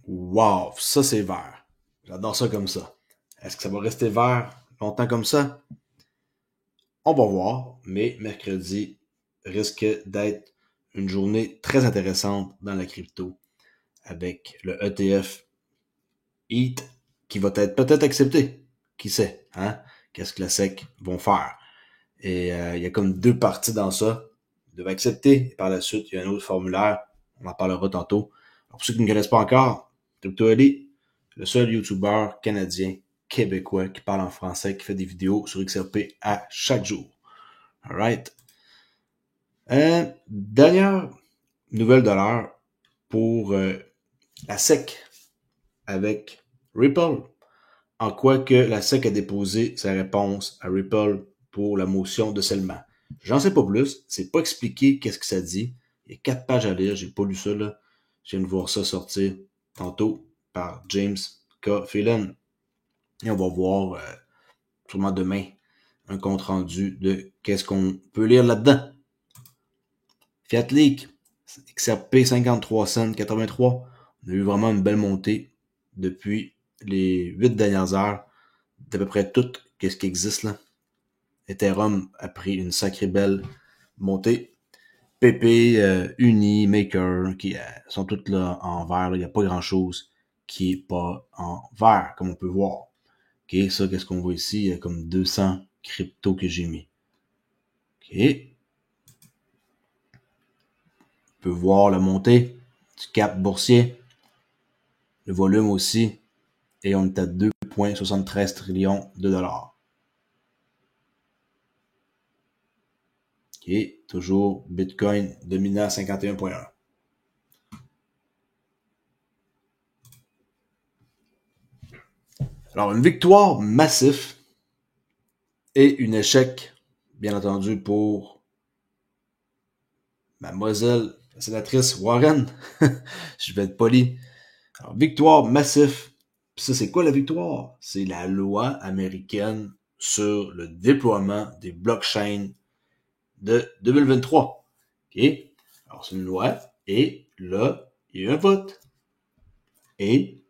Wow, ça c'est vert. J'adore ça comme ça. Est-ce que ça va rester vert longtemps comme ça? On va voir, mais mercredi risque d'être une journée très intéressante dans la crypto avec le ETF ETH qui va être peut-être accepté. Qui sait, hein? Qu'est-ce que la SEC vont faire? Et il y a comme deux parties dans ça. Ils doivent accepter. Et par la suite, il y a un autre formulaire. On en parlera tantôt. Alors, pour ceux qui ne connaissent pas encore, Crypto Ali, le seul YouTuber canadien, québécois qui parle en français, qui fait des vidéos sur XRP à chaque jour. Alright. Dernière nouvelle de l'heure pour la SEC avec Ripple. En quoi que la SEC a déposé sa réponse à Ripple pour la motion de scellement. J'en sais pas plus, c'est pas expliqué qu'est-ce que ça dit. Il y a 4 pages à lire, j'ai pas lu ça là. Je viens de voir ça sortir tantôt par James K. Phelan. Et on va voir sûrement demain un compte rendu de qu'est-ce qu'on peut lire là-dedans. Fiat Leak, XRP 53 cents 83. On a eu vraiment une belle montée depuis les 8 dernières heures d'à peu près tout ce qui existe là. Ethereum a pris une sacrée belle montée. PP, Uni, Maker, qui sont toutes là en vert. Il n'y a pas grand-chose qui est pas en vert, comme on peut voir. OK, ça, qu'est-ce qu'on voit ici? Il y a comme 200 cryptos que j'ai mis. OK. On peut voir la montée du cap boursier. Le volume aussi. Et on est à 2,73 trillions de dollars. OK. Toujours Bitcoin dominant 51,1. Alors, une victoire massive et un échec, bien entendu, pour mademoiselle la sénatrice Warren. Je vais être poli. Alors, victoire massive. Puis ça, c'est quoi la victoire? C'est la loi américaine sur le déploiement des blockchains de 2023. OK? Alors, c'est une loi. Et là, il y a eu un vote. Et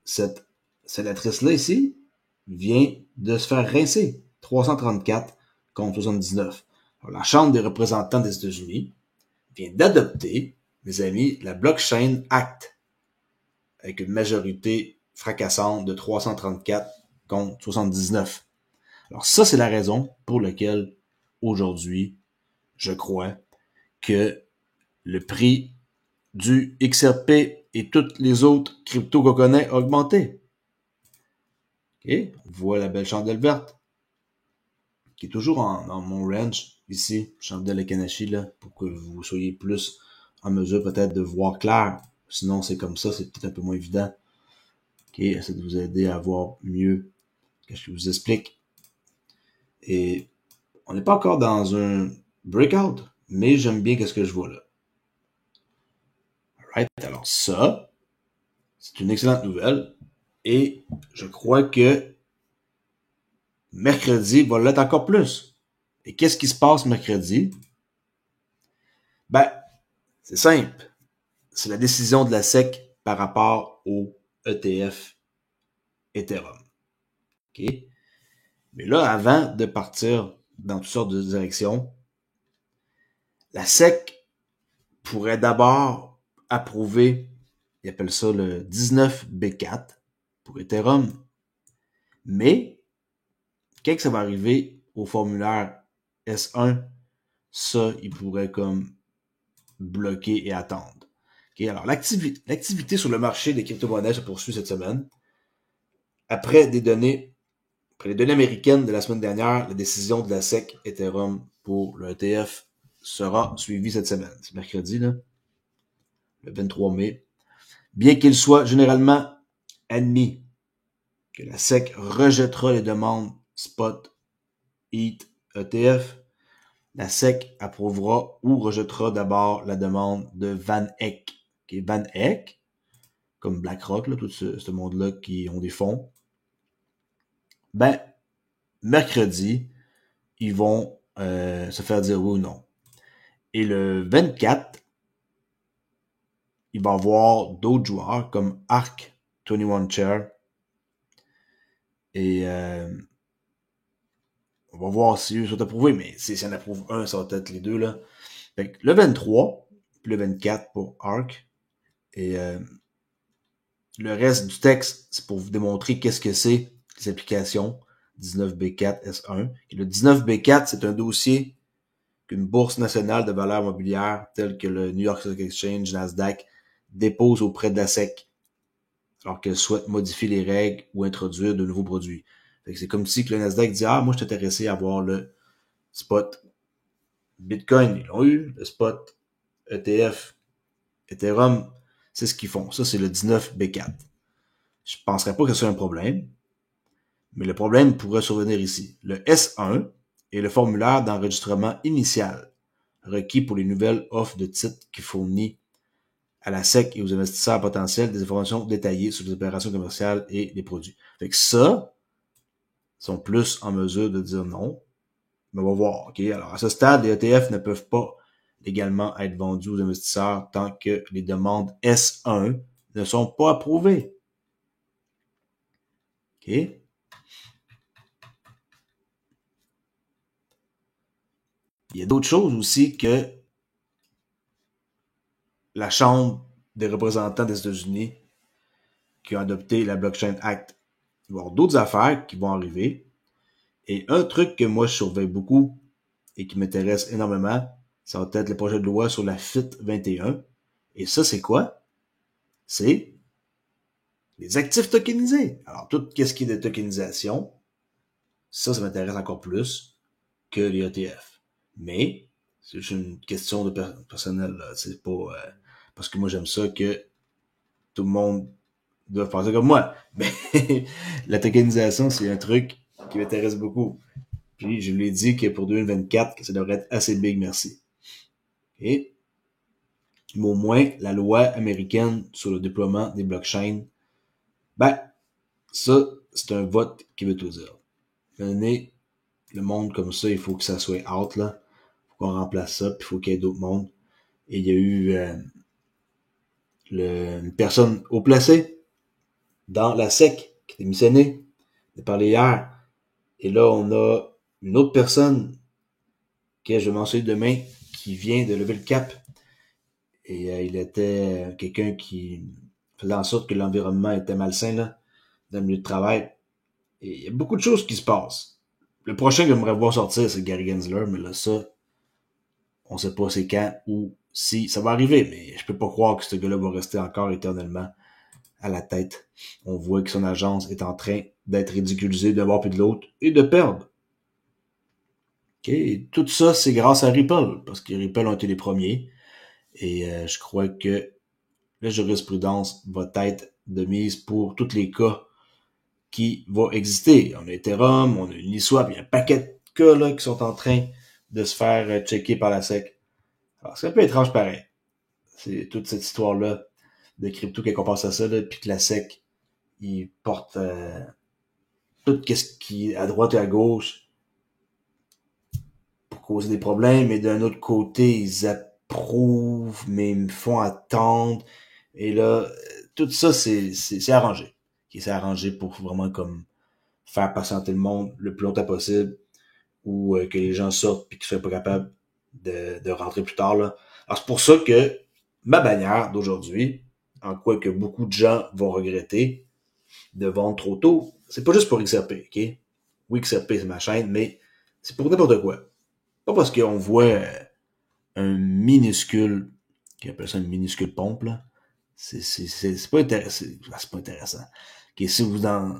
cette sénatrice-là ici vient de se faire rincer. 334 contre 79. Alors, la Chambre des représentants des États-Unis vient d'adopter, mes amis, la Blockchain Act avec une majorité fracassante de 334 contre 79. Alors ça, c'est la raison pour laquelle aujourd'hui, je crois que le prix du XRP et toutes les autres cryptos qu'on connaît a augmenté. Okay? On voit la belle chandelle verte qui est toujours dans mon range ici, chandelle Akanashi, là, pour que vous soyez plus en mesure peut-être de voir clair. Sinon, c'est comme ça, c'est peut-être un peu moins évident. OK, essaie de vous aider à voir mieux ce que je vous explique. Et on n'est pas encore dans un breakout, mais j'aime bien ce que je vois là. Alright, alors ça, c'est une excellente nouvelle. Et je crois que mercredi va l'être encore plus. Et qu'est-ce qui se passe mercredi? Ben, c'est simple. C'est la décision de la SEC par rapport au ETF Ethereum. OK? Mais là, avant de partir dans toutes sortes de directions, la SEC pourrait d'abord approuver, ils appellent ça le 19B4 pour Ethereum. Mais, quand ça va arriver au formulaire S1, ça, ils pourraient comme bloquer et attendre. Okay, alors, l'activité sur le marché des crypto-monnaies se poursuit cette semaine. Après les données américaines de la semaine dernière, la décision de la SEC Ethereum pour le ETF sera suivie cette semaine. C'est mercredi, là, le 23 mai. Bien qu'il soit généralement admis que la SEC rejettera les demandes spot, ETH, ETF, la SEC approuvera ou rejettera d'abord la demande de Van Eck. Okay, Van Eck, comme BlackRock, là, tout ce monde-là qui ont des fonds, ben, mercredi, ils vont se faire dire oui ou non. Et le 24, il va y avoir d'autres joueurs comme ARK, 21 Chair, et on va voir si eux sont approuvés, mais si en approuve un, ça va être les deux, là. Fait que le 23, puis le 24 pour ARK, et le reste du texte, c'est pour vous démontrer qu'est-ce que c'est les applications 19B4S1. Et le 19B4, c'est un dossier qu'une bourse nationale de valeurs mobilières, telle que le New York Stock Exchange, Nasdaq, dépose auprès de la SEC, alors qu'elle souhaite modifier les règles ou introduire de nouveaux produits. Fait que c'est comme si que le Nasdaq dit, moi, je suis intéressé à avoir le spot Bitcoin. Ils l'ont eu, le spot ETF, Ethereum, c'est ce qu'ils font. Ça, c'est le 19B4. Je penserais pas que ce soit un problème, mais le problème pourrait survenir ici. Le S1 est le formulaire d'enregistrement initial requis pour les nouvelles offres de titres qui fournit à la SEC et aux investisseurs potentiels des informations détaillées sur les opérations commerciales et les produits. Fait que ça, sont plus en mesure de dire non. Mais on va voir, OK? Alors, à ce stade, les ETF ne peuvent pas légalement être vendus aux investisseurs tant que les demandes S1 ne sont pas approuvées. OK? Il y a d'autres choses aussi que la Chambre des représentants des États-Unis qui ont adopté la Blockchain Act. Il va y avoir d'autres affaires qui vont arriver. Et un truc que moi je surveille beaucoup et qui m'intéresse énormément, ça va être le projet de loi sur la FIT 21. Et ça, c'est quoi? C'est les actifs tokenisés. Alors, tout ce qui est de tokenisation, ça m'intéresse encore plus que les ETF. Mais, c'est juste une question de personnel. C'est pas parce que moi j'aime ça que tout le monde doit faire ça comme moi. Mais la tokenisation, c'est un truc qui m'intéresse beaucoup. Puis je lui ai dit que pour 2024, que ça devrait être assez big, merci. Et mais au moins, la loi américaine sur le déploiement des blockchains, ben, ça, c'est un vote qui veut tout dire. Donner le monde comme ça, il faut que ça soit out, là. Il faut qu'on remplace ça, puis il faut qu'il y ait d'autres mondes. Et il y a eu une personne haut placée dans la SEC qui a démissionné. On a parlé hier. Et là, on a une autre personne que je vais mentionner demain qui vient de lever le cap. Et il était quelqu'un qui faisait en sorte que l'environnement était malsain là, dans le milieu de travail. Et il y a beaucoup de choses qui se passent. Le prochain que j'aimerais voir sortir, c'est Gary Gensler, mais là, ça, on sait pas c'est quand ou si ça va arriver, mais je peux pas croire que ce gars-là va rester encore éternellement à la tête. On voit que son agence est en train d'être ridiculisée d'un bord puis de l'autre et de perdre. Okay? Et tout ça, c'est grâce à Ripple, parce que Ripple ont été les premiers. Et je crois que la jurisprudence va être de mise pour tous les cas qui vont exister. On a Ethereum, on a Uniswap, il y a un paquet de cas là, qui sont en train de se faire checker par la SEC. Alors, c'est un peu étrange pareil. C'est toute cette histoire-là de crypto qui pense à ça, là, puis que la SEC, ils portent tout ce qui est à droite et à gauche pour causer des problèmes, et d'un autre côté, ils approuvent, mais ils me font attendre. Et là, tout ça, c'est arrangé. C'est arrangé pour vraiment comme faire patienter le monde le plus longtemps possible, ou que les gens sortent puis qu'ils soient pas capables de rentrer plus tard. Là. Alors c'est pour ça que ma bannière d'aujourd'hui, en quoi que beaucoup de gens vont regretter de vendre trop tôt, c'est pas juste pour XRP, ok? Oui, XRP c'est ma chaîne, mais c'est pour n'importe quoi. Pas parce qu'on voit un minuscule, qui appelle ça une minuscule pompe, là. C'est pas intéressant. C'est pas intéressant. Okay, si vous en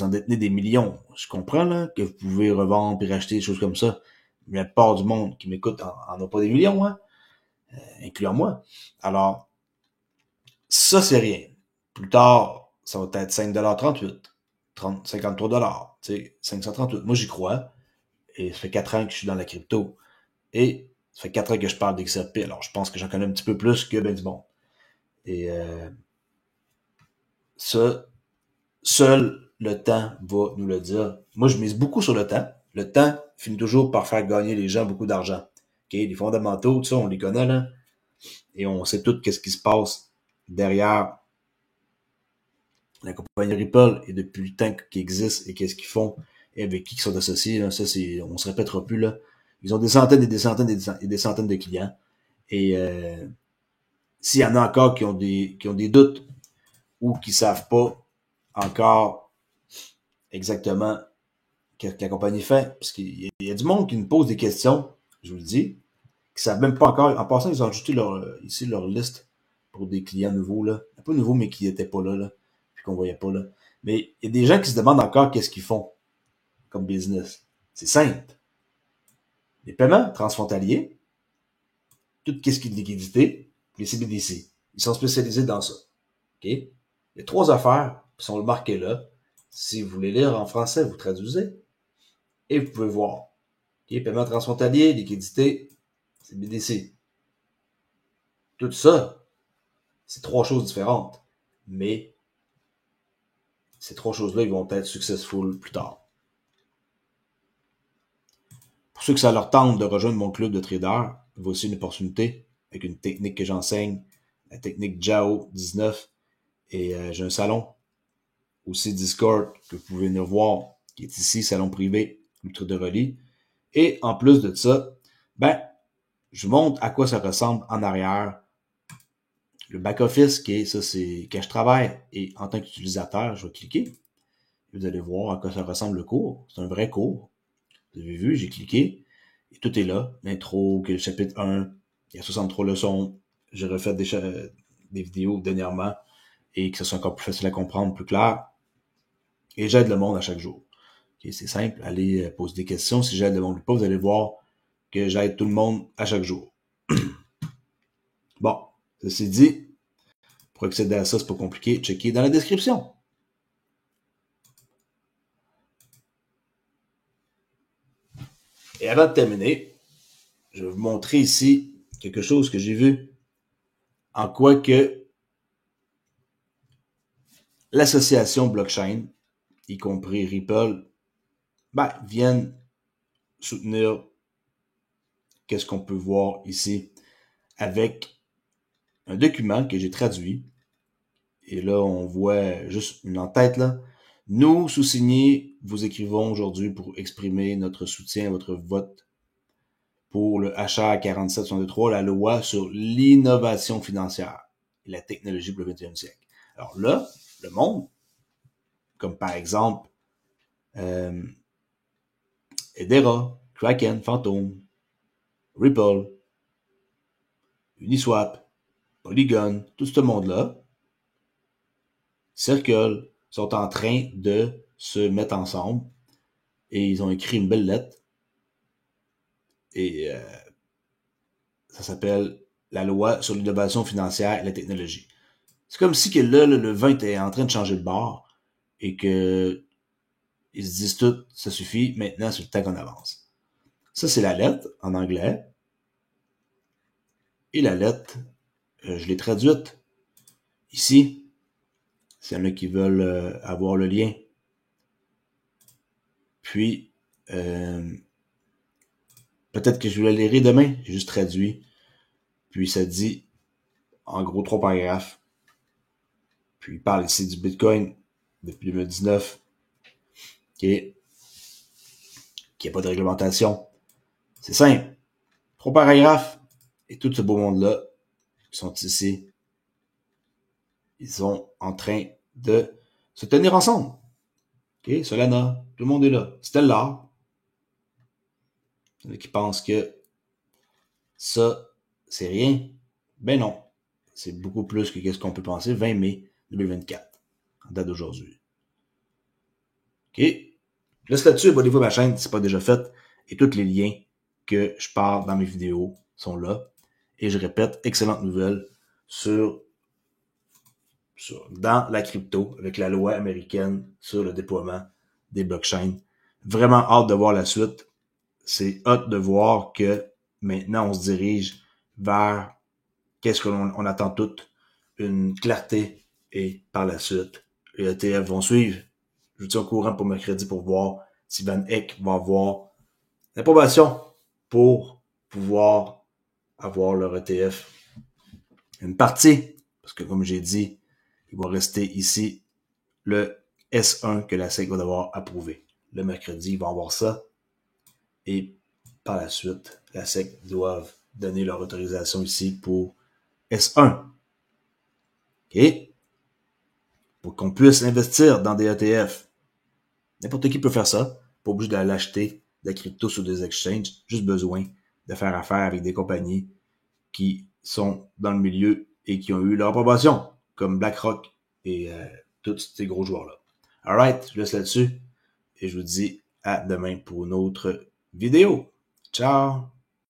détenez des millions, je comprends là, que vous pouvez revendre et racheter des choses comme ça. Mais la plupart du monde qui m'écoute en a pas des millions, hein, incluant moi. Alors, ça c'est rien. Plus tard, ça va être 5,38$, 53$, tu sais, 538$. Moi j'y crois. Et ça fait 4 ans que je suis dans la crypto. Et ça fait 4 ans que je parle d'XRP. Alors je pense que j'en connais un petit peu plus que ben du monde. Et ça, seul le temps va nous le dire. Moi, je mise beaucoup sur le temps. Le temps finit toujours par faire gagner les gens beaucoup d'argent. Okay? Les fondamentaux, tout ça, on les connaît, là. Et on sait tout qu'est-ce qui se passe derrière la compagnie Ripple et depuis le temps qu'ils existent et qu'est-ce qu'ils font et avec qui ils sont associés. Là, ça, on se répétera plus là. Ils ont des centaines et des centaines et des centaines de clients. Et s'il y en a encore qui ont des doutes ou qui savent pas encore exactement qu'est-ce que la compagnie fait, parce qu'il y a du monde qui nous pose des questions, je vous le dis, qui savent même pas encore. En passant, ils ont ajouté ici leur liste pour des clients nouveaux, là. Un peu nouveaux, mais qui n'étaient pas là, puis qu'on voyait pas, là. Mais il y a des gens qui se demandent encore qu'est-ce qu'ils font comme business. C'est simple. Les paiements transfrontaliers, tout ce qui est de liquidité, les CBDC. Ils sont spécialisés dans ça. OK? Il y a 3 affaires qui sont marquées là. Si vous voulez lire en français, vous traduisez. Et vous pouvez voir. OK? Paiement transfrontalier, liquidité, CBDC. Tout ça, c'est 3 choses différentes. Mais ces 3 choses-là, ils vont être successful plus tard. Pour ceux que ça leur tente de rejoindre mon club de traders, voici une opportunité avec une technique que j'enseigne, la technique JAO 19. Et j'ai un salon, aussi Discord, que vous pouvez venir voir, qui est ici, salon privé, Ultra de Relais. Et en plus de ça, je vous montre à quoi ça ressemble en arrière. Le back-office, ça c'est quand je travaille et en tant qu'utilisateur, je vais cliquer. Vous allez voir à quoi ça ressemble le cours. C'est un vrai cours. Vous avez vu, j'ai cliqué et tout est là. L'intro, le chapitre 1, il y a 63 leçons. J'ai refait des vidéos dernièrement et que ça soit encore plus facile à comprendre, plus clair. Et j'aide le monde à chaque jour. Okay, c'est simple, allez poser des questions. Si j'aide le monde ou pas, vous allez voir que j'aide tout le monde à chaque jour. Bon, ceci dit, pour accéder à ça, c'est pas compliqué. Checkez dans la description. Et avant de terminer, je vais vous montrer ici quelque chose que j'ai vu en quoi que l'association blockchain, y compris Ripple, viennent soutenir qu'est-ce qu'on peut voir ici avec un document que j'ai traduit. Et là, on voit juste une en-tête là. Nous, sous-signés, vous écrivons aujourd'hui pour exprimer notre soutien à votre vote pour le HR 4763, la loi sur l'innovation financière et la technologie pour le 21e siècle. Alors là, le monde, comme par exemple Hedera, Kraken, Phantom, Ripple, Uniswap, Polygon, tout ce monde-là, Circle, sont en train de se mettre ensemble et ils ont écrit une belle lettre et ça s'appelle la loi sur l'innovation financière et la technologie. C'est comme si que là, le vin était en train de changer de bord et que ils se disent tout, ça suffit, maintenant c'est le temps qu'on avance. Ça, c'est la lettre en anglais. Et la lettre, je l'ai traduite ici. S'il y en a qui veulent avoir le lien. Puis, peut-être que je vais la lire demain. J'ai juste traduit. Puis, ça dit, en gros, 3 paragraphes. Puis, il parle ici du Bitcoin depuis 2019. Qu'il n'y a pas de réglementation. C'est simple. 3 paragraphes. Et tout ce beau monde-là sont ici. Ils sont en train de se tenir ensemble. OK? Solana, tout le monde est là. Stellar. Il y en a qui pensent que ça, c'est rien. Ben non. C'est beaucoup plus que ce qu'on peut penser. 20 mai 2024. En date d'aujourd'hui. OK? Laisse là-dessus, abonnez-vous à ma chaîne si ce n'est pas déjà fait. Et tous les liens que je parle dans mes vidéos sont là. Et je répète, excellente nouvelle dans la crypto avec la loi américaine sur le déploiement des blockchains. Vraiment hâte de voir la suite. C'est hâte de voir que maintenant on se dirige vers qu'est-ce qu'on attend toutes, une clarté et par la suite, les ETF vont suivre. Je vous tiens au courant pour mercredi pour voir si Van Eck va avoir l'approbation pour pouvoir avoir leur ETF. Une partie, Parce que comme j'ai dit, il va rester ici le S1 que la SEC va devoir approuver. Le mercredi, ils vont avoir ça. Et par la suite, la SEC doit donner leur autorisation ici pour S1. OK? Pour qu'on puisse investir dans des ETF. N'importe qui peut faire ça. Pas obligé d'aller acheter de la crypto sur des exchanges. Juste besoin de faire affaire avec des compagnies qui sont dans le milieu et qui ont eu leur approbation, comme BlackRock et tous ces gros joueurs-là. Alright, je laisse là-dessus et je vous dis à demain pour une autre vidéo. Ciao!